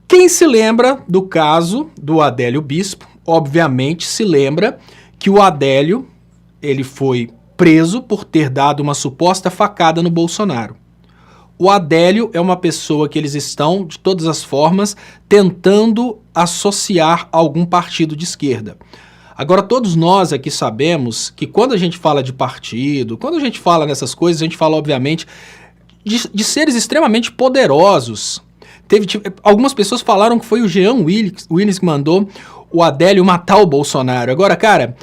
Quem se lembra do caso do Adélio Bispo, obviamente se lembra que o Adélio ele foi preso por ter dado uma suposta facada no Bolsonaro. O Adélio é uma pessoa que eles estão, de todas as formas, tentando associar a algum partido de esquerda. Agora, todos nós aqui sabemos que quando a gente fala de partido, quando a gente fala nessas coisas, a gente fala, obviamente, de seres extremamente poderosos. Algumas pessoas falaram que foi o Jean Willis que mandou o Adélio matar o Bolsonaro. Agora, cara,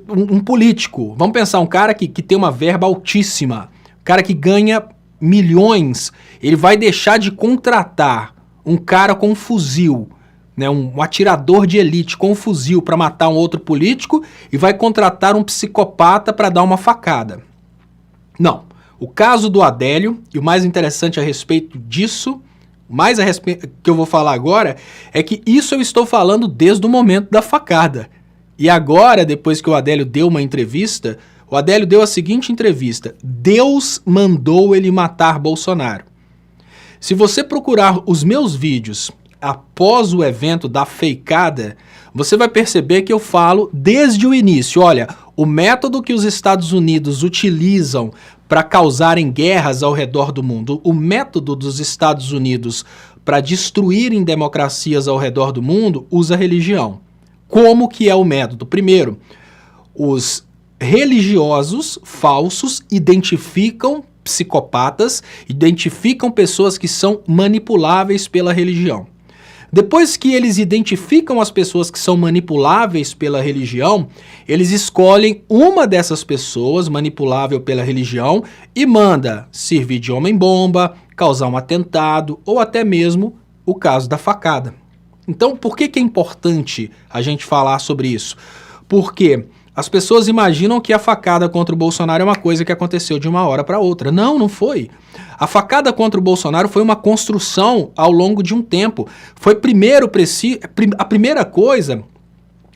um político, vamos pensar, um cara que tem uma verba altíssima, um cara que ganha milhões, ele vai deixar de contratar um cara com um fuzil, né, um atirador de elite com um fuzil para matar um outro político e vai contratar um psicopata para dar uma facada. Não. O caso do Adélio, e o mais interessante a respeito disso, mais a respeito que eu vou falar agora, é que isso eu estou falando desde o momento da facada. E agora, depois que o Adélio deu uma entrevista, o Adélio deu a seguinte entrevista: Deus mandou ele matar Bolsonaro. Se você procurar os meus vídeos após o evento da feicada, você vai perceber que eu falo desde o início, olha, o método que os Estados Unidos utilizam para causarem guerras ao redor do mundo, o método dos Estados Unidos para destruírem democracias ao redor do mundo, usa religião. Como que é o método? Primeiro, os religiosos falsos identificam psicopatas, identificam pessoas que são manipuláveis pela religião. Depois que eles identificam as pessoas que são manipuláveis pela religião, eles escolhem uma dessas pessoas manipulável pela religião e manda servir de homem-bomba, causar um atentado ou até mesmo o caso da facada. Então, por que é importante a gente falar sobre isso? Porque as pessoas imaginam que a facada contra o Bolsonaro é uma coisa que aconteceu de uma hora para outra. Não, não foi. A facada contra o Bolsonaro foi uma construção ao longo de um tempo. A primeira coisa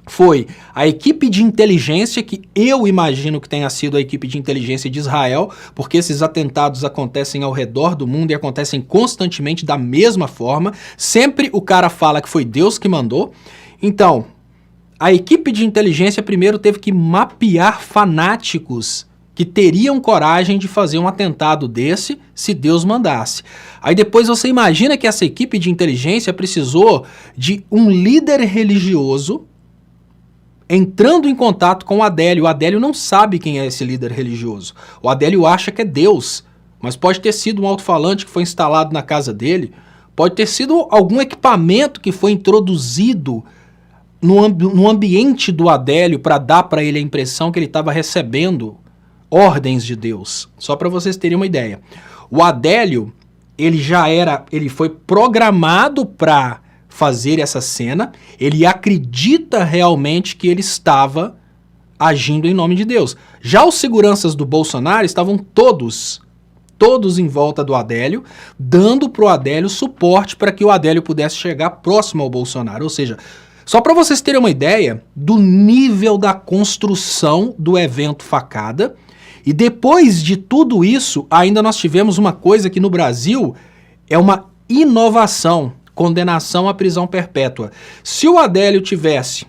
foi a equipe de inteligência, que eu imagino que tenha sido a equipe de inteligência de Israel, porque esses atentados acontecem ao redor do mundo e acontecem constantemente da mesma forma. Sempre o cara fala que foi Deus que mandou. Então, a equipe de inteligência primeiro teve que mapear fanáticos que teriam coragem de fazer um atentado desse se Deus mandasse. Aí depois você imagina que essa equipe de inteligência precisou de um líder religioso entrando em contato com o Adélio. O Adélio não sabe quem é esse líder religioso. O Adélio acha que é Deus, mas pode ter sido um alto-falante que foi instalado na casa dele, pode ter sido algum equipamento que foi introduzido no ambiente do Adélio para dar para ele a impressão que ele estava recebendo ordens de Deus. Só para vocês terem uma ideia. O Adélio, ele foi programado para fazer essa cena, ele acredita realmente que ele estava agindo em nome de Deus. Já os seguranças do Bolsonaro estavam todos em volta do Adélio, dando para o Adélio suporte para que o Adélio pudesse chegar próximo ao Bolsonaro. Ou seja, só para vocês terem uma ideia do nível da construção do evento facada. E depois de tudo isso, ainda nós tivemos uma coisa que no Brasil é uma inovação: condenação à prisão perpétua. Se o Adélio tivesse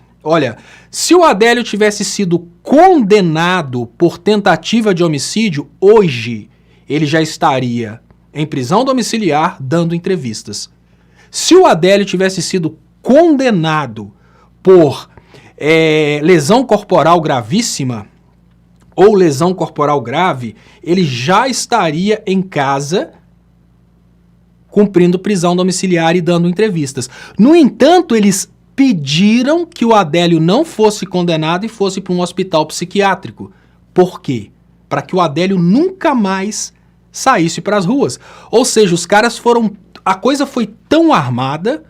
sido condenado por tentativa de homicídio, hoje ele já estaria em prisão domiciliar dando entrevistas. Se o Adélio tivesse sido condenado por lesão corporal gravíssima ou lesão corporal grave, ele já estaria em casa cumprindo prisão domiciliar e dando entrevistas. No entanto, eles pediram que o Adélio não fosse condenado e fosse para um hospital psiquiátrico. Por quê? Para que o Adélio nunca mais saísse para as ruas. Ou seja, os caras a coisa foi tão armada.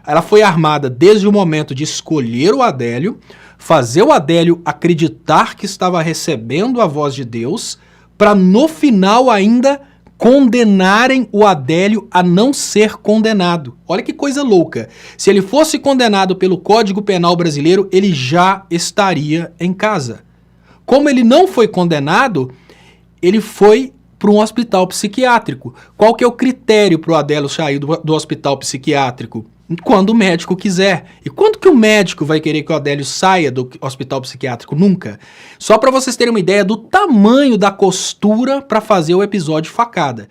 Ela foi armada desde o momento de escolher o Adélio, fazer o Adélio acreditar que estava recebendo a voz de Deus, para no final ainda condenarem o Adélio a não ser condenado. Olha que coisa louca. Se ele fosse condenado pelo Código Penal brasileiro, ele já estaria em casa. Como ele não foi condenado, ele foi para um hospital psiquiátrico. Qual que é o critério para o Adélio sair do hospital psiquiátrico? quando o médico quiser. E quando que o médico vai querer que o Adélio saia do hospital psiquiátrico? Nunca. Só para vocês terem uma ideia do tamanho da costura para fazer o episódio facada.